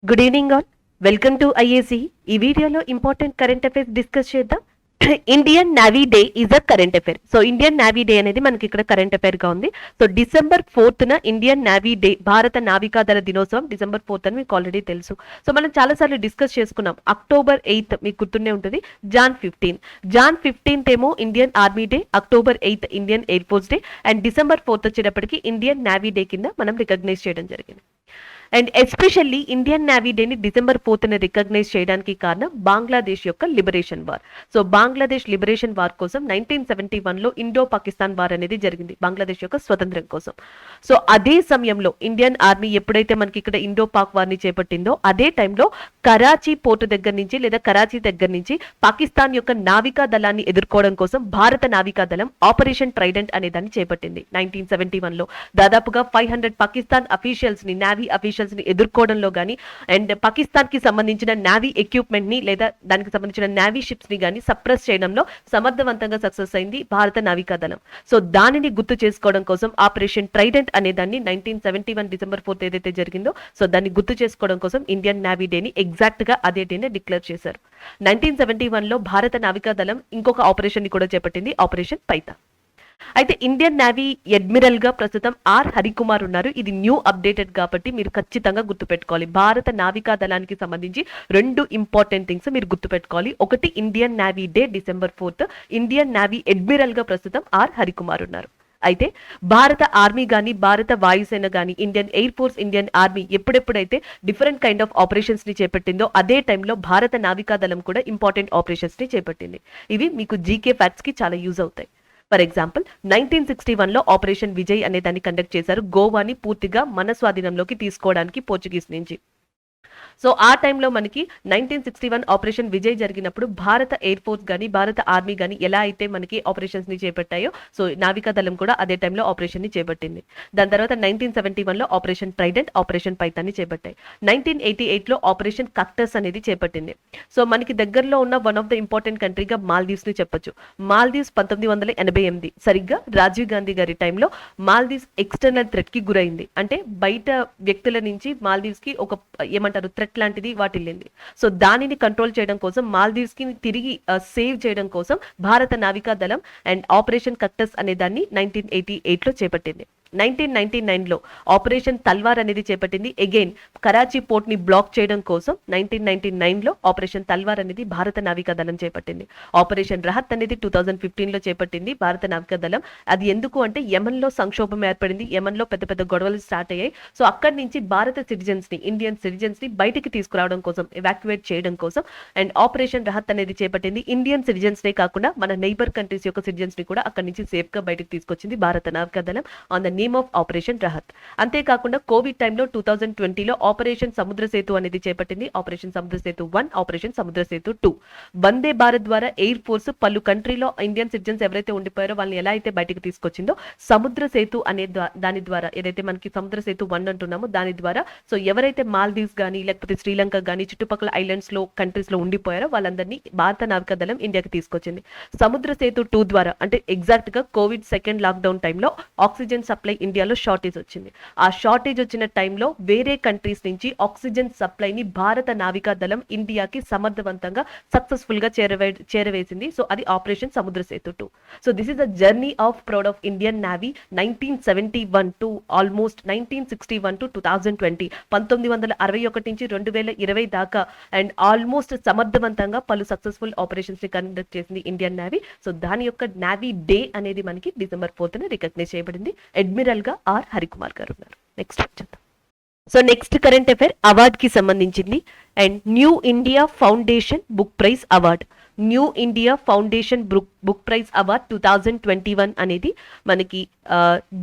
Good evening all. Welcome to IAC. ఈ వీడియోలో important current affairs discuss చేద్దాం. Indian navy day is a current affair. So Indian navy day అనేది మనకి ఇక్కడ current affair గా ఉంది. So December 4th Indian navy day, భారత నావికాదళ దినోత్సవం December 4th అని మీకు ఆల్రెడీ తెలుసు. సో మనం చాలాసార్లు డిస్కస్ చేసుకున్నాం. October 8th మీకు గుర్తుండే ఉంటుంది. జాన్ 15th ఏమో Indian army day, October 8th Indian air force day and December 4th వచ్చేటప్పటికి ఇండియన్ నావీ డే కింద మనం రికగ్నైజ్ చేయడం జరిగింది. అండ్ ఎస్పెషల్లీ ఇండియన్ నావీ డేని December 4th రికగ్నైజ్ చేయడానికి కారణం బంగ్లాదేశ్ యొక్క liberation war. So Bangladesh liberation war కోసం 1971లో ఇండో పాకిస్తాన్ వార్ అనేది జరిగింది, బంగ్లాదేశ్ యొక్క స్వతంత్రం కోసం. సో అదే సమయంలో ఇండియన్ ఆర్మీ ఎప్పుడైతే మనకి ఇక్కడ ఇండో పాక్ వార్ని చేపట్టిందో అదే టైంలో కరాచీ పోర్టు దగ్గర నుంచి లేదా కరాచీ దగ్గర నుంచి పాకిస్తాన్ యొక్క నావికా దళాన్ని ఎదుర్కోవడం కోసం భారత నావికా దళం ఆపరేషన్ ట్రైడెంట్ అనే దాన్ని చేపట్టింది 1971లో. దాదాపుగా 500 పాకిస్తాన్ అఫీషియల్స్ ని, నావీ అఫీషియల్స్ ని ఎదుర్కోవడంలో గానీ అండ్ పాకిస్తాన్ కి సంబంధించిన నావీ ఎక్విప్మెంట్ ని లేదా దానికి సంబంధించిన నావీ షిప్స్ ని గానీ సప్రెస్ చేయడంలో సమర్థవంతంగా సక్సెస్ అయింది భారత నావికా దళం. సో దానిని గుర్తు చేసుకోవడం కోసం ఆపరేషన్ ట్రైడెంట్ అనే దాన్ని 1971 December 4th ఏదైతే జరిగిందో సో దాన్ని గుర్తు చేసుకోవడం కోసం ఇండియన్ నావీ డేని ఎగ్జాక్ట్ గా అదే డేని డిక్లేర్ చేశారు. 1971లో భారత నావికా దళం ఇంకొక ఆపరేషన్ ని కూడా చేపట్టింది, ఆపరేషన్ పైతా. అయితే ఇండియన్ నావీ అడ్మిరల్ గా ప్రస్తుతం ఆర్ హరికుమార్ ఉన్నారు. ఇది న్యూ అప్డేటెడ్ కాబట్టి మీరు ఖచ్చితంగా గుర్తుపెట్టుకోవాలి. భారత నావికా దళానికి సంబంధించి రెండు ఇంపార్టెంట్ థింగ్స్ మీరు గుర్తుపెట్టుకోవాలి. ఒకటి Indian navy day December 4th, Indian navy admiral గా ప్రస్తుతం ఆర్ హరికుమార్ ఉన్నారు. అయితే భారత ఆర్మీ కానీ, భారత వాయుసేన కానీ, Indian air force, Indian army ఎప్పుడెప్పుడైతే డిఫరెంట్ కైండ్ ఆఫ్ ఆపరేషన్స్ ని చేపట్టిందో అదే టైంలో భారత నావికా దళం కూడా ఇంపార్టెంట్ ఆపరేషన్స్ ని చేపట్టింది. ఇవి మీకు జీకే ఫ్యాక్ట్స్ కి చాలా యూజ్ అవుతాయి. ఫర్ ఎగ్జాంపుల్ 1961లో ఆపరేషన్ విజయ్ అనే దాన్ని కండక్ట్ చేశారు, గోవాని పూర్తిగా మన స్వాధీనంలోకి తీసుకోవడానికి పోర్చుగీస్ నుంచి. సో ఆ టైంలో మనకి 1961 ఆపరేషన్ విజయ్ జరిగినప్పుడు భారత ఎయిర్ ఫోర్స్ కానీ, భారత ఆర్మీ కానీ ఎలా అయితే మనకి ఆపరేషన్స్ ని చేపట్టాయో సో నావికా దళం కూడా అదే టైంలో ఆపరేషన్ ని చేపట్టింది. దాని తర్వాత 1971లో ఆపరేషన్ ట్రైడెంట్, ఆపరేషన్ పైతాన్ని చేపట్టాయి. 1988లో ఆపరేషన్ కక్టస్ అనేది చేపట్టింది. సో మనకి దగ్గరలో ఉన్న వన్ ఆఫ్ ద ఇంపార్టెంట్ కంట్రీగా మాల్దీవ్స్ ని చెప్పొచ్చు. మాల్దీవ్స్ 1988 సరిగ్గా రాజీవ్ గాంధీ గారి టైంలో మాల్దీవ్స్ ఎక్స్టర్నల్ థ్రెట్ కి గురైంది. అంటే బయట వ్యక్తుల నుంచి మాల్దీవ్స్ కి ఒక ఏమంటారు థ్రెట్ లాంటిది వాటిల్లింది. సో దానిని కంట్రోల్ చేయడం కోసం, మాల్దీవ్స్ కి తిరిగి సేవ్ చేయడం కోసం భారత నావికా దళం అండ్ ఆపరేషన్ కక్టస్ అనే దాన్ని 1988లో చేపట్టింది. 1999లో ఆపరేషన్ తల్వార్ అనేది చేపట్టింది. అగైన్ కరాచీ పోర్ట్ ని బ్లాక్ చేయడం కోసం 1999లో ఆపరేషన్ తల్వార్ అనేది భారత నావికా దళం చేపట్టింది. ఆపరేషన్ రహత్ అనేది 2015లో చేపట్టింది భారత నావికా దళం. అది ఎందుకు అంటే యమన్ లో సంక్షోభం ఏర్పడింది, యమన్ లో పెద్ద పెద్ద గొడవలు స్టార్ట్ అయ్యాయి. సో అక్కడి నుంచి భారత సిటిజన్స్ ని, ఇండియన్ సిటిజన్స్ ని బయటికి తీసుకురావడం కోసం, ఎవాక్యువేట్ చేయడం కోసం అండ్ ఆపరేషన్ రహత్ అనేది చేపట్టింది. ఇండియన్ సిటిజన్స్ నే కాకుండా మన నైబర్ కంట్రీస్ యొక్క సిటిజన్స్ ని కూడా అక్కడి నుంచి సేఫ్ గా బయటకు తీసుకొచ్చింది భారత నావికా దళం on the name of operation Rahat. అంతేకాకుండా కోవిడ్ టైంలో 2020లో ఆపరేషన్ సముద్ర సేతు అనేది చేపట్టింది. Operation Samudra Setu 1, operation Samudra Setu 2. వందే భారత్ ద్వారా ఎయిర్ ఫోర్స్ పలు కంట్రీలో ఇండియన్ సిటిజన్స్ ఎవరైతే ఉండిపోయారో వాళ్ళని ఎలా అయితే బయటకు తీసుకొచ్చిందో సముద్ర సేతు అనే దాని ద్వారా, ఏదైతే మనకి సముద్ర సేతు 1 అంటున్నామో దాని ద్వారా సో ఎవరైతే మాల్దీవ్స్ కానీ లేకపోతే శ్రీలంక కానీ చుట్టుపక్కల ఐలాండ్స్ లో కంట్రీస్ లో ఉండిపోయారో వాళ్ళందరినీ భారత నావికా దళం ఇండియాకి తీసుకొచ్చింది. సముద్ర సేతు 2 ద్వారా అంటే ఎగ్జాక్ట్ గా కోవిడ్ సెకండ్ లాక్డౌన్ టైంలో ఆక్సిజన్ సప్లై ఇండియాలో షార్టేజ్ వచ్చింది. ఆ షార్టేజ్ వచ్చిన టైంలో వేరే కంట్రీస్ నుంచి ఆక్సిజన్ సప్లైని భారత నావికా దళం ఇండియాకి సమర్థవంతంగా సక్సెస్ఫుల్ గా చేరవేసింది. సో అది operation Samudra Setu 2. So this is the journey of proud of Indian navy 1971 to almost 1961 to 2020, 1961 నుంచి 2020 దాకా అండ్ ఆల్మోస్ట్ సమర్థవంతంగా పలు సక్సెస్ఫుల్ ఆపరేషన్స్ ని కండక్ట్ చేసింది ఇండియన్ నావీ. సో దాని యొక్క నావీ డే అనేది మనకి December 4th రికగ్నైజ్ చేయబడింది. అడ్మిరల్ గా ఆర్ హరికుమార్ గారు ఉన్నారు. నెక్స్ట్ చూద్దాం. So next current affair award కి సంబంధించింది and new India foundation book prize award. New India foundation book prize award 2021 అనేది మనకి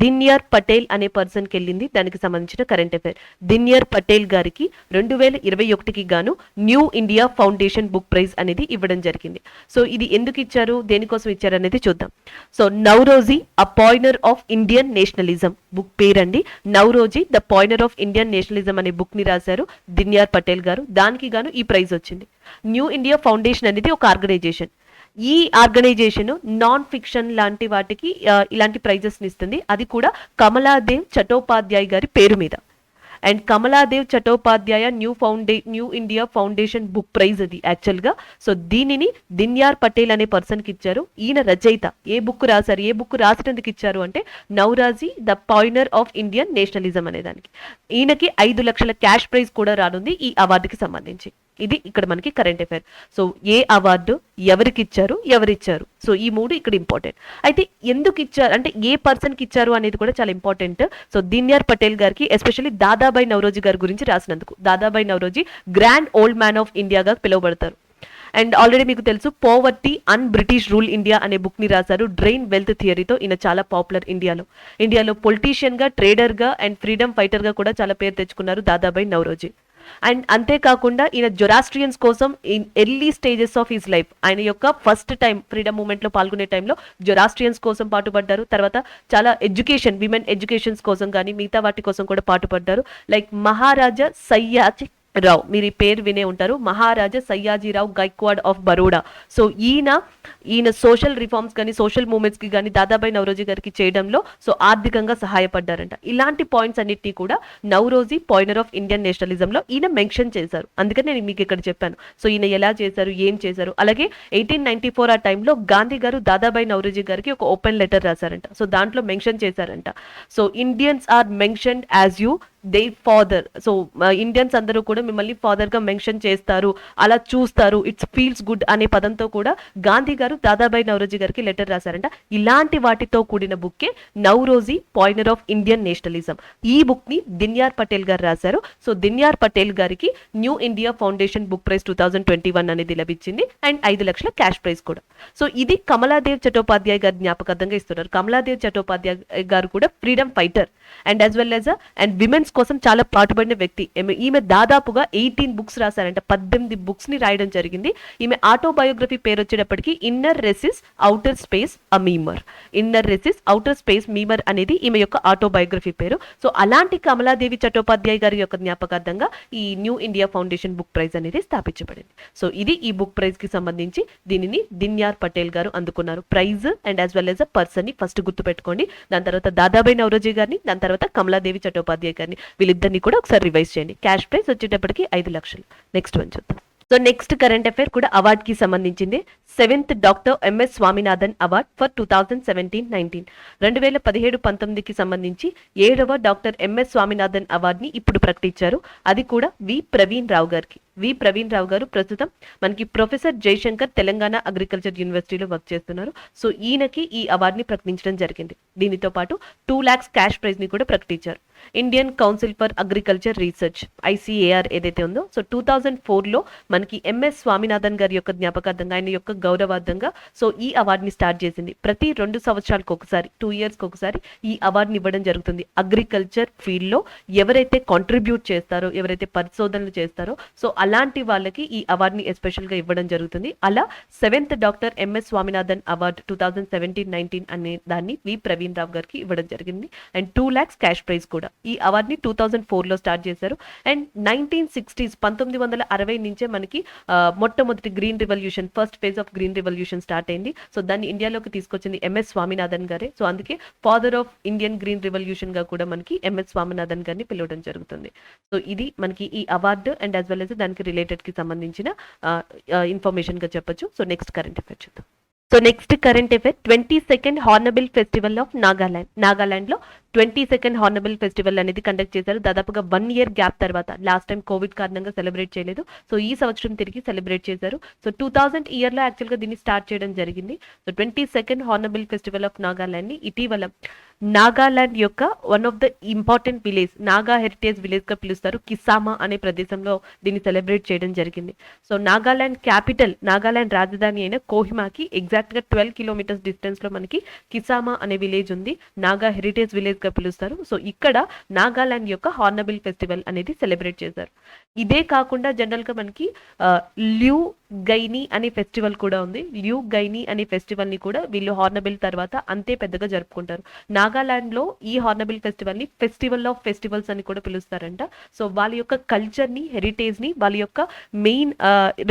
దిన్యర్ పటేల్ అనే పర్సన్ కి వెళ్ళింది. దానికి సంబంధించిన కరెంట్ అఫైర్. దిన్యర్ పటేల్ గారికి 2021కి గాను new India foundation book prize అనేది ఇవ్వడం జరిగింది. సో ఇది ఎందుకు ఇచ్చారు, దేనికోసం ఇచ్చారు అనేది చూద్దాం. So Naoroji a pioneer of Indian nationalism book పేరండి. Naoroji the pioneer of Indian nationalism అనే బుక్ ని రాశారు దిన్యర్ పటేల్ గారు. దానికి గాను ఈ ప్రైజ్ వచ్చింది. న్యూ ఇండియా ఫౌండేషన్ అనేది ఒక ఆర్గనైజేషన్. ఈ ఆర్గనైజేషన్ నాన్ ఫిక్షన్ లాంటి వాటికి ఇలాంటి ప్రైజెస్ ఇస్తుంది. అది కూడా కమలాదేవ్ చటోపాధ్యాయ్ గారి పేరు మీద. And Kamaladevi Chattopadhyay new India foundation book prize అది యాక్చువల్గా. సో దీనిని దిన్యార్ పటేల్ అనే పర్సన్కి ఇచ్చారు. ఈయన రచయిత. ఏ బుక్ రాశారు, ఏ బుక్ రాసినందుకు ఇచ్చారు అంటే Naoroji the pioneer of Indian nationalism అనే దానికి. ఈయనకి 5 లక్షల క్యాష్ ప్రైజ్ కూడా రానుంది ఈ అవార్డుకి సంబంధించి. ఇది ఇక్కడ మనకి కరెంట్ అఫైర్. సో ఏ అవార్డు ఎవరికి ఇచ్చారు, ఎవరిచ్చారు, సో ఈ 3 ఇక్కడ ఇంపార్టెంట్. అయితే ఎందుకు ఇచ్చారు అంటే ఏ పర్సన్కి ఇచ్చారు అనేది కూడా చాలా ఇంపార్టెంట్. సో దిన్యార్ పటేల్ గారికి ఎస్పెషల్లీ దాదాబాయి నౌరోజీ గారి గురించి రాసినందుకు. Dadabhai Naoroji grand old man of ఇండియాగా పిలువబడతారు. అండ్ ఆల్రెడీ మీకు తెలుసు poverty un British rule India అనే బుక్ ని రాశారు. డ్రెయిన్ వెల్త్ థియరీతో ఈయన చాలా పాపులర్ ఇండియాలో పొలిటీషియన్ గా, ట్రేడర్ గా అండ్ ఫ్రీడమ్ ఫైటర్ గా కూడా చాలా పేరు తెచ్చుకున్నారు దాదాబాయి నౌరోజీ. అండ్ అంతేకాకుండా ఈయన జొరాస్ట్రియన్స్ కోసం in early stages of his life, ఆయన యొక్క ఫస్ట్ టైం ఫ్రీడమ్ మూవ్మెంట్ లో పాల్గొనే టైంలో జొరాస్ట్రియన్స్ కోసం పాటుపడ్డారు. తర్వాత చాలా ఎడ్యుకేషన్, విమెన్ ఎడ్యుకేషన్స్ కోసం కానీ మిగతా వాటి కోసం కూడా పాటుపడ్డారు. లైక్ మహారాజా సయ్యాజీ రావు, మీరు ఈ పేరు వినే ఉంటారు, మహారాజా సయ్యాజీరావు గైక్వాడ్ ఆఫ్ బరోడా. సో ఈయన సోషల్ రిఫార్మ్స్ కానీ సోషల్ మూవ్మెంట్స్ కి కానీ దాదాబాయి నౌరోజీ గారికి చేయడంలో సో ఆర్థికంగా సహాయపడ్డారంట. ఇలాంటి పాయింట్స్ అన్నిటినీ కూడా Naoroji pioneer of Indian nationalism లో ఈయన మెన్షన్ చేశారు. అందుకని నేను మీకు ఇక్కడ చెప్పాను. సో ఈయన ఎలా చేశారు, ఏం చేశారు. అలాగే 1894 ఆ టైంలో గాంధీ గారు దాదాబాయి నౌరోజీ గారికి ఒక ఓపెన్ లెటర్ రాశారంట. సో దాంట్లో మెన్షన్ చేశారంట. So Indians are mentioned as you they father. So Indians అందరూ కూడా మిమ్మల్ని ఫాదర్ గా మెన్షన్ చేస్తారు, అలా చూస్తారు, ఇట్స్ ఫీల్స్ గుడ్ అనే పదంతో కూడా గాంధీ గారు దాదాబాయి నౌరోజీ గారికి లెటర్ రాశారంట. ఇలాంటి వాటితో కూడిన బుక్కే Naoroji pioneer of Indian nationalism. ఈ బుక్ ని దిన్యార్ పటేల్ గారు రాశారు. సో దిన్యార్ పటేల్ గారికి new India foundation book prize 2021 అనేది లభించింది. అండ్ 5 లక్షల క్యాష్ ప్రైజ్ కూడా. సో ఇది కమలాదేవ్ చటోపాధ్యాయ్ గారి జ్ఞాపకార్థంగా ఇస్తున్నారు. కమలాదేవ్ చటోపాధ్యాయ్ గారు కూడా freedom fighter and as well as and women's కోసం చాలా పాటుపడిన వ్యక్తి. ఈమె దాదాపుగా 18 బుక్స్ రాశారంట. 18 బుక్స్ ని రాయడం జరిగింది. ఈమె ఆటోబయోగ్రఫీ పేరు వచ్చేటప్పటికి inner recesses outer space a memoir. Inner recesses outer space memoir అనేది ఈమె యొక్క ఆటోబయోగ్రఫీ పేరు. సో అలాంటి కమలాదేవి చటోపాధ్యాయ్ గారి యొక్క జ్ఞాపకార్థంగా ఈ new India foundation book prize అనేది స్థాపించబడింది. సో ఇది ఈ బుక్ ప్రైజ్ కి సంబంధించి దీనిని దిన్యార్ పటేల్ గారు అందుకున్నారు. Prize and as well as a person ని ఫస్ట్ గుర్తు పెట్టుకోండి. దాని తర్వాత దాదాబాయి నౌరోజీ గారిని, దాని తర్వాత కమలాదేవి చటోపాధ్యాయ్ గారిని, వీళ్ళిద్దరిని కూడా ఒకసారి రివైజ్ చేయండి. క్యాష్ ప్రైజ్ వచ్చేటప్పటికి 5 లక్షలు. నెక్స్ట్ వన్ చూద్దాం. సో నెక్స్ట్ కరెంట్ అఫైర్ కూడా అవార్డ్ కి సంబంధించింది. 7th doctor MS Swaminathan award for 2017-19. 2017-19కి సంబంధించి 7వ డాక్టర్ ఎంఎస్ స్వామినాథన్ అవార్డ్ ని ఇప్పుడు ప్రకటించారు. అది కూడా వి ప్రవీణ్ రావు గారికి. వి ప్రవీణ్ రావు గారు ప్రస్తుతం మనకి ప్రొఫెసర్ జయశంకర్ తెలంగాణ అగ్రికల్చర్ యూనివర్సిటీలో వర్క్ చేస్తున్నారు. సో ఈయనకి ఈ అవార్డుని ప్రకటించడం జరిగింది. దీనితో పాటు 2 lakhs క్యాష్ ప్రైజ్ ని కూడా ప్రకటించారు. Indian council for agriculture research ICAR ఏదైతే ఉందో, సో 2004లో మనకి ఎంఎస్ స్వామినాథన్ గారి యొక్క జ్ఞాపకార్థంగా, ఆయన యొక్క గౌరవార్థంగా సో ఈ అవార్డుని స్టార్ట్ చేసింది. ప్రతి 2 సంవత్సరాలకు ఒకసారి, 2 yearsకి ఒకసారి ఈ అవార్డుని ఇవ్వడం జరుగుతుంది. అగ్రికల్చర్ ఫీల్డ్లో ఎవరైతే కాంట్రిబ్యూట్ చేస్తారో, ఎవరైతే పరిశోధనలు చేస్తారో, సో అలాంటి వాళ్ళకి ఈ అవార్డుని ఎస్పెషల్గా ఇవ్వడం జరుగుతుంది. అలా 7th doctor MS Swaminathan award 2017-19 అనే దాన్ని వి ప్రవీణ్ రావు గారికి ఇవ్వడం జరిగింది. అండ్ 2 lakhs క్యాష్ ప్రైజ్ కూడా. ఈ అవార్డుని 2004లో స్టార్ట్ చేశారు. అండ్ 1960s 1960 నుంచే మనకి మొట్టమొదటి green revolution, first phase of green revolution start అయింది. సో దాన్ని ఇండియాలోకి తీసుకొచ్చింది ఎంఎస్ స్వామినాథన్ గారే. సో అందుకే father of Indian green revolution గా కూడా మనకి ఎంఎస్ స్వామినాథన్ గారిని పిలవడం జరుగుతుంది. సో ఇది మనకి ఈ award and as well as దానికి రిలేటెడ్ కి సంబంధించిన ఇన్ఫర్మేషన్ గా చెప్పొచ్చు. సో నెక్స్ట్ కరెంట్ అఫైర్ చూద్దాం. So next current affair 22nd hornbill festival of Nagaland లో 22nd హార్నబిల్ ఫెస్టివల్ అనేది కండక్ట్ చేశారు. దాదాపుగా 1 year గ్యాప్ తర్వాత. లాస్ట్ టైం కోవిడ్ కారణంగా సెలబ్రేట్ చేయలేదు. సో ఈ సంవత్సరం తిరిగి సెలబ్రేట్ చేశారు. సో 2000 ఇయర్లో యాక్చువల్గా దీన్ని స్టార్ట్ చేయడం జరిగింది. So 22nd hornbill festival of Nagaland ని ఇటీవల నాగాలాండ్ యొక్క one of the important village, Naga heritage village గా పిలుస్తారు, కిసామా అనే ప్రదేశంలో దీన్ని సెలబ్రేట్ చేయడం జరిగింది. సో నాగాలాండ్ క్యాపిటల్, నాగాలాండ్ రాజధాని అయిన కోహిమాకి ఎగ్జాక్ట్ గా 12 kilometers డిస్టెన్స్ లో మనకి కిసామా అనే విలేజ్ ఉంది. నాగా హెరిటేజ్ విలేజ్ గా పిలుస్తారు. సో ఇక్కడ నాగాలాండ్ యొక్క హార్నబిల్ ఫెస్టివల్ అనేది సెలబ్రేట్ చేశారు. ఇదే కాకుండా జనరల్ గా మనకి ల్యూ గైనీ అనే ఫెస్టివల్ కూడా ఉంది. ల్యూ గైనీ అనే ఫెస్టివల్ ని కూడా వీళ్ళు హార్నబిల్ తర్వాత అంతే పెద్దగా జరుపుకుంటారు. నాగాలాండ్ లో ఈ హార్నబిల్ ఫెస్టివల్ ని ఫెస్టివల్ ఆఫ్ ఫెస్టివల్స్ అని కూడా పిలుస్తారంట. సో వాళ్ళ యొక్క కల్చర్ ని, హెరిటేజ్ ని, వాళ్ళ యొక్క మెయిన్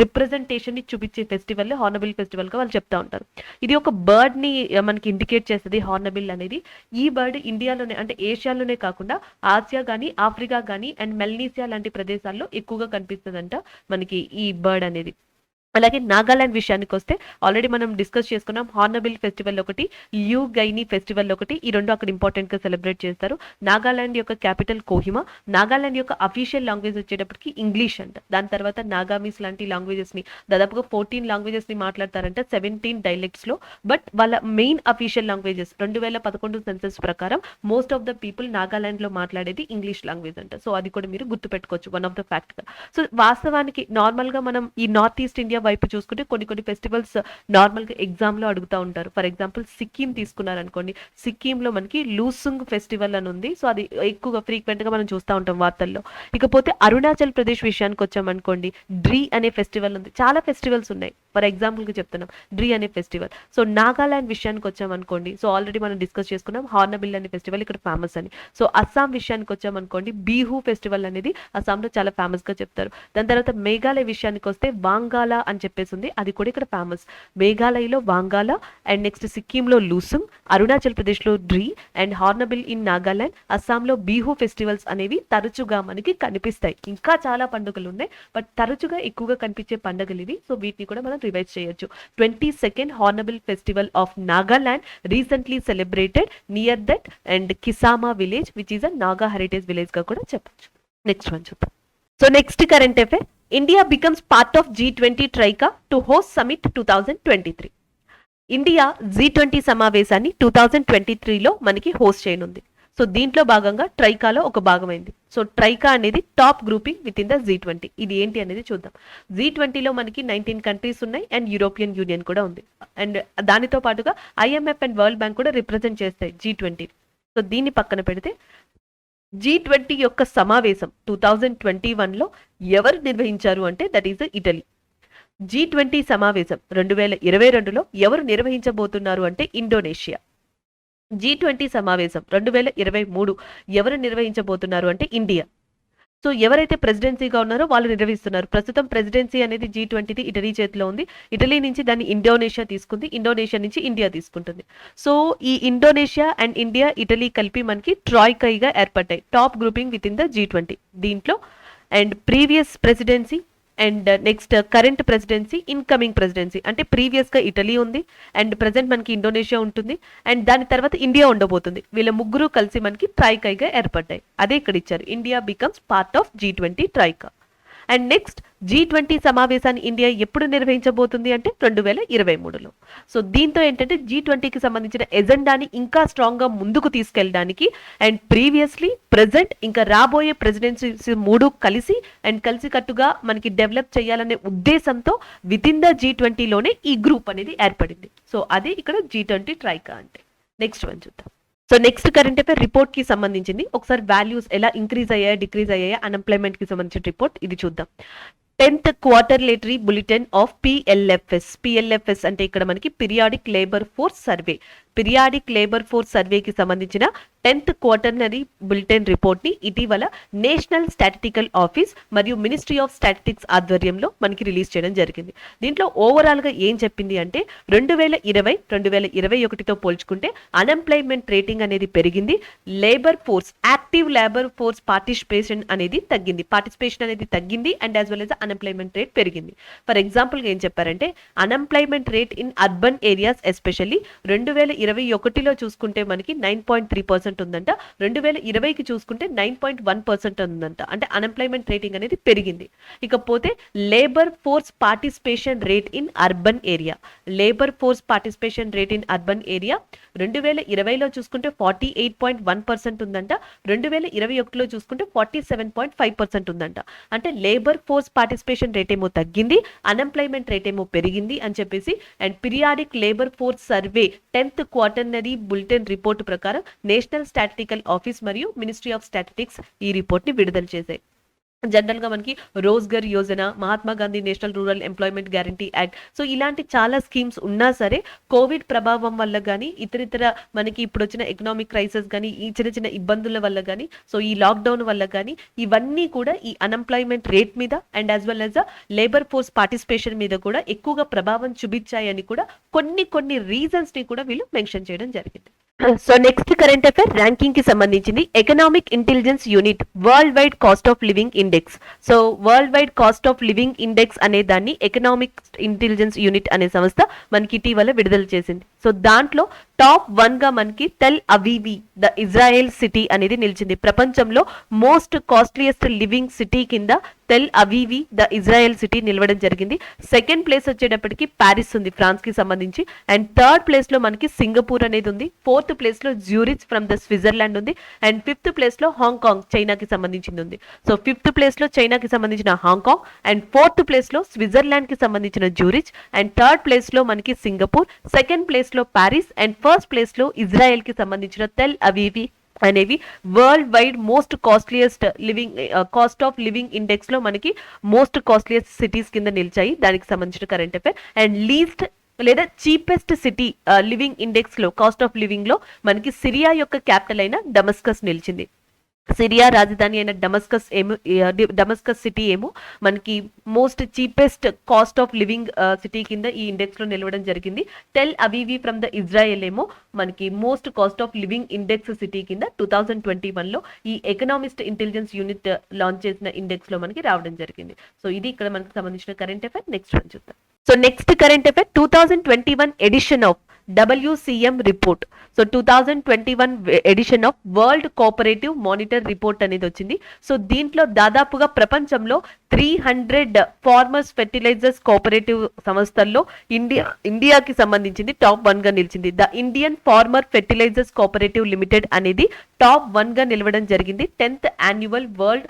రిప్రజెంటేషన్ ని చూపించే ఫెస్టివల్ హార్నబిల్ ఫెస్టివల్ గా వాళ్ళు చెప్తా ఉంటారు. ఇది ఒక బర్డ్ ని మనకి ఇండికేట్ చేస్తుంది హార్నబిల్ అనేది. ఈ బర్డ్ ఇండియాలోనే అంటే ఏషియాలోనే కాకుండా ఆసియా కానీ, ఆఫ్రికా కానీ అండ్ మెల్నీసియా లాంటి ప్రదేశాల్లో ఎక్కువగా కనిపిస్తుందంట మనకి ఈ బర్డ్ అనేది. అలాగే నాగాలాండ్ విషయానికి వస్తే ఆల్రెడీ మనం డిస్కస్ చేసుకున్నాం. హార్నబిల్ ఫెస్టివల్ ఒకటి, ల్యూ గైనీ ఫెస్టివల్ ఒకటి, ఈ రెండు అక్కడ ఇంపార్టెంట్ గా సెలబ్రేట్ చేస్తారు. నాగాలాండ్ యొక్క క్యాపిటల్ కోహిమా. నాగాలాండ్ యొక్క అఫీషియల్ లాంగ్వేజ్ వచ్చేటప్పటికి ఇంగ్లీష్ అంట. దాని తర్వాత నాగామీస్ లాంటి లాంగ్వేజెస్ ని దాదాపుగా 14 లాంగ్వేజెస్ ని మాట్లాడతారంట 17 డైలెక్ట్స్ లో. బట్ వాళ్ళ మెయిన్ అఫీషియల్ లాంగ్వేజెస్ 2011 సెన్సస్ ప్రకారం most of the people Nagaland లో మాట్లాడేది ఇంగ్లీష్ లాంగ్వేజ్ అంట. సో అది కూడా మీరు గుర్తుపెట్టుకోవచ్చు, వన్ ఆఫ్ ద ఫ్యాక్ట్ గా. సో వాస్తవానికి నార్మల్ గా మనం ఈ నార్త్ ఈస్ట్ ఇండియా వైపు చూసుకుంటే కొన్ని ఫెస్టివల్స్ నార్మల్ గా ఎగ్జామ్ లో అడుగుతా ఉంటారు. ఫర్ ఎగ్జాంపుల్ సిక్కిం తీసుకున్నారనుకోండి, సిక్కిం లో మనకి లూసుంగ్ ఫెస్టివల్ అని ఉంది. సో అది ఎక్కువగా ఫ్రీక్వెంట్ గా మనం చూస్తూ ఉంటాం వార్తల్లో. ఇకపోతే అరుణాచల్ ప్రదేశ్ విషయానికి వచ్చామనుకోండి, డ్రీ అనే ఫెస్టివల్ ఉంది. చాలా ఫెస్టివల్స్ ఉన్నాయి, ఫర్ ఎగ్జాంపుల్ గా చెప్తున్నాం డ్రీ అనే ఫెస్టివల్. సో నాగాలాండ్ విషయానికి వచ్చామనుకోండి, సో ఆల్రెడీ మనం డిస్కస్ చేసుకున్నాం హార్నబిల్ అనే ఫెస్టివల్ ఇక్కడ ఫేమస్ అని. సో అస్సాం విషయానికి వచ్చామనుకోండి, బీహూ ఫెస్టివల్ అనేది అస్సాంలో చాలా ఫేమస్ గా చెప్తారు. దాని తర్వాత మేఘాలయ విషయానికి వస్తే వాంగాలా అని చెప్పేసి ఉంది, అది కూడా ఇక్కడ ఫేమస్. మేఘాలయలో వాంగాలా అండ్ నెక్స్ట్ సిక్కింలో లూసుంగ్, అరుణాచల్ ప్రదేశ్ లో Dree and hornbill in Nagaland, అస్సాంలో బీహూ ఫెస్టివల్స్ అనేవి తరచుగా మనకి కనిపిస్తాయి. ఇంకా చాలా పండుగలు ఉన్నాయి, బట్ తరచుగా ఎక్కువగా కనిపించే పండుగలు ఇవి. సో వీటిని కూడా మనం రివైజ్ చేయొచ్చు. 22nd hornbill festival of Nagaland recently celebrated near that and Kisama village which is a Naga heritage village గా కూడా చెప్పొచ్చు. నెక్స్ట్ వన్ చూద్దాం. So next current affair, India becomes part of G20 troika to host summit 2023. India G20 సమావేశాన్ని 2023లో మనకి host చేయనుంది. So దీంట్లో భాగంగా ట్రైకాలో ఒక భాగమైంది. సో ట్రైకా అనేది top grouping with in the G20. ఇది ఏంటి అనేది చూద్దాం. G20లో మనకి 19 కంట్రీస్ ఉన్నాయి అండ్ యూరోపియన్ యూనియన్ కూడా ఉంది. అండ్ దానితో పాటుగా IMF అండ్ వరల్డ్ బ్యాంక్ కూడా రిప్రజెంట్ చేస్తాయి G20. సో దీన్ని పక్కన పెడితే G20 యొక్క సమావేశం 2021లో ఎవరు నిర్వహించారు అంటే దట్ ఈస్ ఇటలీ. G20 సమావేశం 2022లో ఎవరు నిర్వహించబోతున్నారు అంటే ఇండోనేషియా. G20 సమావేశం 2023 ఎవరు నిర్వహించబోతున్నారు అంటే ఇండియా. సో ఎవరైతే ప్రెసిడెన్సీగా ఉన్నారో వాళ్ళు నిర్వహిస్తున్నారు. ప్రస్తుతం ప్రెసిడెన్సీ అనేది G20ది ఇటలీ చేతిలో ఉంది. ఇటలీ నుంచి దాన్ని ఇండోనేషియా తీసుకుంది, ఇండోనేషియా నుంచి ఇండియా తీసుకుంటుంది. సో ఈ ఇండోనేషియా అండ్ ఇండియా, ఇటలీ కలిపి మనకి ట్రాయ్కాయిగా ఏర్పడ్డాయి, top grouping with in the G20. దీంట్లో and previous presidency and next current presidency, incoming presidency అంటే ప్రీవియస్ గా ఇటలీ ఉంది అండ్ ప్రెసెంట్ మనకి ఇండోనేషియా ఉంటుంది అండ్ దాని తర్వాత ఇండియా ఉండబోతుంది. వీళ్ళ ముగ్గురు కలిసి మనకి ట్రైకాయిగా ఏర్పడ్డాయి. అదే ఇక్కడ ఇచ్చారు, India becomes part of G20 troika. And next G20 సమావేశాన్ని ఇండియా ఎప్పుడు నిర్వహించబోతుంది అంటే 2023లో. సో దీంతో ఏంటంటే G20కి సంబంధించిన ఎజెండాని ఇంకా స్ట్రాంగ్ గా ముందుకు తీసుకెళ్ళడానికి అండ్ ప్రీవియస్లీ, ప్రెసెంట్, ఇంకా రాబోయే ప్రెసిడెన్సీ మూడు కలిసి అండ్ కలిసికట్టుగా మనకి డెవలప్ చేయాలనే ఉద్దేశంతో విత్ ఇన్ ద G20లోనే ఈ గ్రూప్ అనేది ఏర్పడింది. సో అదే ఇక్కడ G20 ట్రైకా అంటే. నెక్స్ట్ వన్ చూద్దాం. So next current affair report కి సంబంధించింది. ఒకసారి వాల్యూస్ ఎలా ఇంక్రీజ్ అయ్యాయా, డిక్రీజ్ అయ్యాయా, అన్ఎంప్లాయ్మెంట్ కి సంబంధించిన రిపోర్ట్ ఇది చూద్దాం. 10th క్వార్టర్లేటరీ బులెటిన్ ఆఫ్ PLFS అంటే ఇక్కడ మనకి periodic labour force survey. Periodic labour force సర్వేకి సంబంధించిన 10th క్వార్టర్నరీ బులెటిన్ రిపోర్ట్ ని ఇటీవల నేషనల్ స్టాటిస్టికల్ ఆఫీస్ మరియు మినిస్ట్రీ ఆఫ్ స్టాటిస్టిక్స్ ఆధ్వర్యంలో మనకి రిలీజ్ చేయడం జరిగింది. దీంట్లో ఓవరాల్ గా ఏం చెప్పింది అంటే 2020-2021తో పోల్చుకుంటే అన్ఎంప్లాయ్మెంట్ రేటింగ్ అనేది పెరిగింది, labour force, active labour force participation అనేది తగ్గింది and as well as unemployment rate పెరిగింది. ఫర్ ఎగ్జాంపుల్ గా ఏం చెప్పారంటే unemployment rate in urban areas especially 2021లో చూసుకుంటే మనకి 9.3% ఉందంట, 2020కి చూసుకుంటే 9.1% ఉందంట. అంటే అన్ఎంప్లాయ్మెంట్ రేటింగ్ అనేది పెరిగింది. ఇకపోతే labour force participation rate in urban area, 2020లో చూసుకుంటే 48.1% ఉందంట, 2021లో చూసుకుంటే 47.5% ఉందంట. అంటే లేబర్ ఫోర్స్ పార్టిసిపేషన్ రేట్ ఏమో తగ్గింది, అన్ఎంప్లాయ్మెంట్ రేట్ ఏమో పెరిగింది అని చెప్పేసి and periodic labour force survey 10th quaternary bulletin report ప్రకారం నేషనల్ స్టాటిస్టికల్ ఆఫీస్ మరియు మినిస్ట్రీ ఆఫ్ స్టాటిస్టిక్స్ ఈ రిపోర్ట్ ని విడుదల చేశాయి. జనరల్ గా మనకి Rozgar Yojana, Mahatma Gandhi national rural employment guarantee act, so ఇలాంటి చాలా స్కీమ్స్ ఉన్నా సరే కోవిడ్ ప్రభావం వల్ల కానీ ఇతరితర మనకి ఇప్పుడు వచ్చిన ఎకనామిక్ క్రైసిస్ కానీ ఈ చిన్న చిన్న ఇబ్బందుల వల్ల కానీ సో ఈ లాక్డౌన్ వల్ల కానీ ఇవన్నీ కూడా ఈ అన్ఎంప్లాయ్మెంట్ రేట్ మీద and as well as labour force participation మీద కూడా ఎక్కువగా ప్రభావం చూపించాయని కూడా కొన్ని రీజన్స్ ని కూడా వీళ్ళు మెన్షన్ చేయడం జరిగింది. So next current affair ranking కి సంబంధించింది. Economic intelligence unit world wide cost of living index. So world wide cost of living index అనే దాన్ని ఎకనామిక్ ఇంటెలిజెన్స్ యూనిట్ అనే సంస్థ మనకి ఇటీవల విడుదల చేసింది. సో దాంట్లో టాప్ 1 గా మనకి టెల్ అవీవి ద ఇజ్రాయెల్ సిటీ అనేది నిలిచింది. ప్రపంచంలో మోస్ట్ కాస్ట్లీయెస్ట్ లివింగ్ సిటీ కింద టెల్ అవీవి ద ఇజ్రాయెల్ సిటీ నిలవడం జరిగింది. సెకండ్ ప్లేస్ వచ్చేటప్పటికి ప్యారిస్ ఉంది ఫ్రాన్స్ కి సంబంధించి, అండ్ థర్డ్ ప్లేస్ లో మనకి సింగపూర్ అనేది ఉంది, ఫోర్త్ ప్లేస్ లో జ్యూరిచ్ ఫ్రమ్ ద స్విట్జర్లాండ్ ఉంది, అండ్ ఫిఫ్త్ ప్లేస్ లో హాంకాంగ్ చైనాకి సంబంధించింది ఉంది. సో ఫిఫ్త్ ప్లేస్ లో చైనాకి సంబంధించిన హాంకాంగ్, అండ్ ఫోర్త్ ప్లేస్ లో స్విట్జర్లాండ్ కి సంబంధించిన జ్యూరిచ్, అండ్ థర్డ్ ప్లేస్ లో మనకి సింగపూర్, సెకండ్ ప్లేస్ లో ప్యారిస్, అండ్ ఫస్ట్ ప్లేస్ లో ఇజ్రాయెల్ కి సంబంధించిన టెల్ అవీవి అనేవి world wide most costliest living cost of living index లో మనకి మోస్ట్ కాస్ట్లీయెస్ట్ సిటీస్ కింద నిలిచాయి. దానికి సంబంధించిన కరెంట్ అఫైర్. అండ్ లీస్ట్ లేదా చీపెస్ట్ సిటీ లివింగ్ ఇండెక్స్ లో కాస్ట్ ఆఫ్ లివింగ్ లో మనకి సిరియా యొక్క క్యాపిటల్ అయిన డమస్కస్ నిలిచింది. సిరియా రాజధాని అయిన డమస్కస్ సిటీ ఏమో మనకి most cheapest cost of living city కింద ఈ ఇండెక్స్ లో నిలవడం జరిగింది. Tel Aviv from the Israel ఏమో మనకి most cost of living index city కింద 2021 లో ఈ ఎకనామిస్ట్ ఇంటెలిజెన్స్ యూనిట్ లాంచ్ చేసిన ఇండెక్స్ లో మనకి రావడం జరిగింది. సో ఇది ఇక్కడ మనకి సంబంధించిన కరెంట్ అఫైర్. నెక్స్ట్ వన్ చూద్దాం. So next current affair 2021 edition of WCM report. So 2021 edition of World Cooperative Monitor report అనేది వచ్చింది. సో దీంట్లో దాదాపుగా ప్రపంచంలో 300 ఫార్మర్స్ ఫెర్టిలైజర్స్ కోఆపరేటివ్ సంస్థల్లో ఇండియాకి సంబంధించింది టాప్ 1 గా నిలిచింది. The Indian Farmer Fertilisers Cooperative Limited అనేది టాప్ 1 గా నిలవడం జరిగింది 10th annual World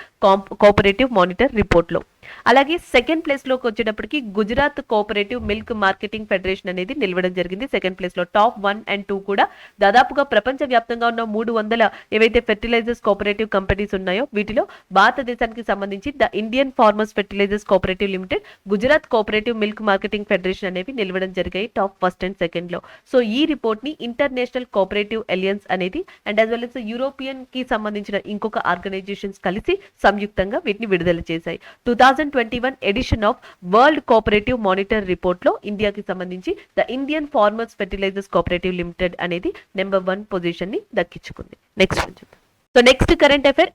Cooperative Monitor report లో. అలాగే సెకండ్ ప్లేస్ లోకి వచ్చేటప్పటికి Gujarat Cooperative Milk Marketing Federation అనేది నిలవడం జరిగింది సెకండ్ ప్లేస్ లో. టాప్ 1 and 2 కూడా దాదాపుగా ప్రపంచ వ్యాప్తంగా ఉన్న 300 ఏవైతే ఫెర్టిలైజర్స్ కోఆపరేటివ్ కంపెనీస్ ఉన్నాయో వీటిలో భారతదేశానికి సంబంధించి the Indian Farmers Fertilisers Cooperative Limited, Gujarat Cooperative Milk Marketing Federation అనేవి నిలవడం జరిగాయి టాప్ 1st and 2nd లో. సో ఈ రిపోర్ట్ ని ఇంటర్నేషనల్ కోఆపరేటివ్ అలయన్స్ అనేది and as well as European కి సంబంధించిన ఇంకొక ఆర్గనైజేషన్స్ కలిసి సంయుక్తంగా వీటిని విడుదల చేశాయి. 2021 edition of World Cooperative Monitor report లో ఇండియాకి సంబంధించి the Indian Farmers Fertilisers Cooperative Limited అనేది నెంబర్ 1 పొజిషన్ ని దక్కించుకుంది. నెక్స్ట్ చూద్దాం. So next current affair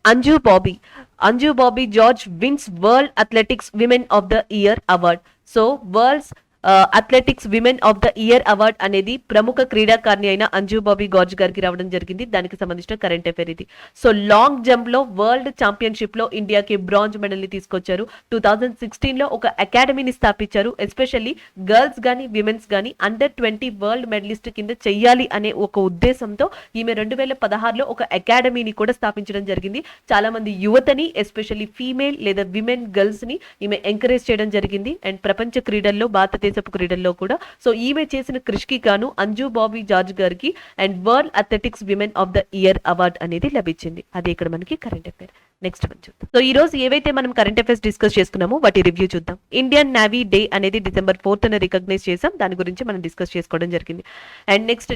Anju Bobby George wins world athletics women of the year award. So Worlds Athletics women of the year award అనేది ప్రముఖ క్రీడాకారిణి అయిన అంజు బాబీ జార్జ్ గారికి రావడం జరిగింది. దానికి సంబంధించిన కరెంట్ అఫైర్ ఇది. సో లాంగ్ జంప్ లో వరల్డ్ ఛాంపియన్షిప్ లో ఇండియాకి బ్రాంజ్ మెడల్ ని తీసుకొచ్చారు. 2016 లో ఒక అకాడమీని స్థాపించారు. ఎస్పెషల్లీ గర్ల్స్ గానీ విమెన్స్ గానీ అండర్-20 వరల్డ్ మెడలిస్ట్ కింద చెయ్యాలి అనే ఒక ఉద్దేశంతో ఈమె 2016లో ఒక అకాడమీని కూడా స్థాపించడం జరిగింది. చాలా మంది యువతని ఎస్పెషల్లీ ఫీమేల్ లేదా విమెన్ గర్ల్స్ ని ఈమె ఎంకరేజ్ చేయడం జరిగింది. అండ్ ప్రపంచ క్రీడల్లో భారతదేశ క్రీడల్లో కూడా సో ఈమె చేసిన కృషికి గాను అంజు బాబీ జార్జ్ గారికి and world athletics women of the year award అనేది లభించింది. అది ఇక్కడ మనకి కరెంట్ అఫైర్. నెక్స్ట్ వన్ చూద్దాం. సో ఈ రోజు ఏవైతే మనం కరెంట్ అఫైర్స్ డిస్కస్ చేసుకున్నామో వాటి రివ్యూ చూద్దాం. ఇండియన్ నేవీ డే అనేది December 4th రికగ్నైజ్ చేసాం. దాని గురించి మనం డిస్కస్ చేసుకోవడం జరిగింది. అండ్ నెక్స్ట్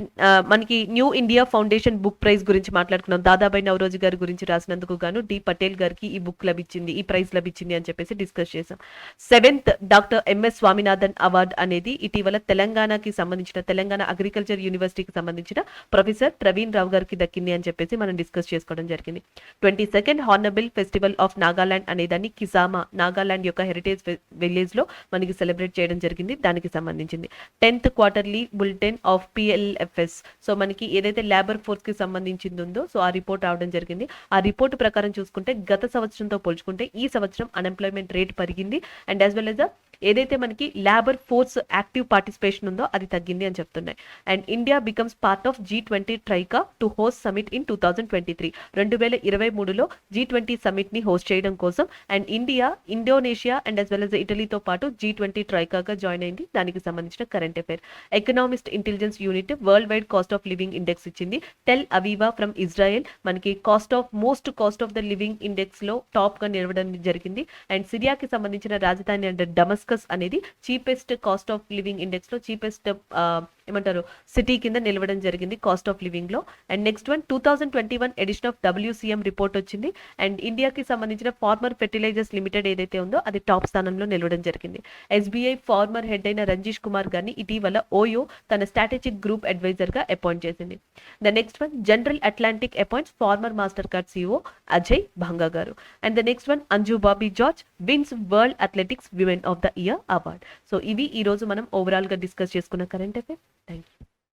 మనకి new India foundation book prize గురించి మాట్లాడుకున్నాం. దాదాబాయి నవరోజు గారి గురించి రాసినందుకు గాను డి పటేల్ గారికి ఈ బుక్ లభించింది, ఈ ప్రైజ్ లభించింది అని చెప్పేసి డిస్కస్ చేసాం. 7th doctor MS Swaminathan award అనేది ఇటీవల తెలంగాణకి సంబంధించిన తెలంగాణ అగ్రికల్చర్ యూనివర్సిటీకి సంబంధించిన ప్రొఫెసర్ ప్రవీణ్ రావు గారికి దక్కింది అని చెప్పేసి మనం డిస్కస్ చేసుకోవడం జరిగింది. 22nd hornbill festival of Nagaland అనేదాన్ని కిసామా నాగాలాండ్ యొక్క హెరిటేజ్ విలేజ్ లో మనకి సెలబ్రేట్ చేయడం జరిగింది. దానికి సంబంధించింది 10th quarterly bulletin of PLFS. So మనకి ఏదైతే లేబర్ ఫోర్స్ కి సంబంధించింది ఉందో సో ఆ రిపోర్ట్ రావడం జరిగింది. ఆ రిపోర్ట్ ప్రకారం చూసుకుంటే గత సంవత్సరంతో పోల్చుకుంటే ఈ సంవత్సరం అన్ఎంప్లాయ్మెంట్ రేట్ పెరిగింది. అండ్ యాజ్ వెల్ as ఏదైతే మనకి లేబర్ ఫోర్స్ యాక్టివ్ పార్టిసిపేషన్ ఉందో అది తగ్గింది అని చెప్తున్నాయి. And India becomes part of G20 troika to host summit in 2023. 2023లో G20 సమిట్ ని హోస్ట్ చేయడం కోసం and India, Indonesia and as well as ఇటలీతో పాటు G20 ట్రైకాగా జాయిన్ అయింది. దానికి సంబంధించిన current affair. Economist intelligence unit world wide cost of living index ఇచ్చింది. టెల్ అవీవా ఫ్రమ్ ఇజ్రాయెల్ మనకి most cost of the living index లో టాప్ గా నిలవడం జరిగింది. అండ్ సిరియాకి సంబంధించిన రాజధాని అంటే డమస్కస్ అనేది cheapest cost of living index లో చీపెస్ట్ ఏమంటారు సిటీ కింద నిలవడం జరిగింది కాస్ట్ ఆఫ్ లివింగ్ లో. And next one 2021 edition of WCM report వచ్చింది. అండ్ ఇండియాకి సంబంధించిన ఫార్మర్ ఫెర్టిలైజర్స్ లిమిటెడ్ ఏదైతే ఉందో అది టాప్ స్థానంలో నిలవడం జరిగింది. SBI ఫార్మర్ హెడ్ అయిన రంజీష్ కుమార్ గారిని ఇటీవల ఓయో తన స్ట్రాటజిక్ గ్రూప్ అడ్వైజర్ గా అపాయింట్ చేసింది. The next one general Atlantic appoints former Mastercard CEO Ajay Banga గారు. And the next one Anju Bobby George wins world athletics women of the year award. So ఇవి ఈ రోజు మనం ఓవరాల్ గా డిస్కస్ చేసుకున్న కరెంట్ అఫైర్. Thank you.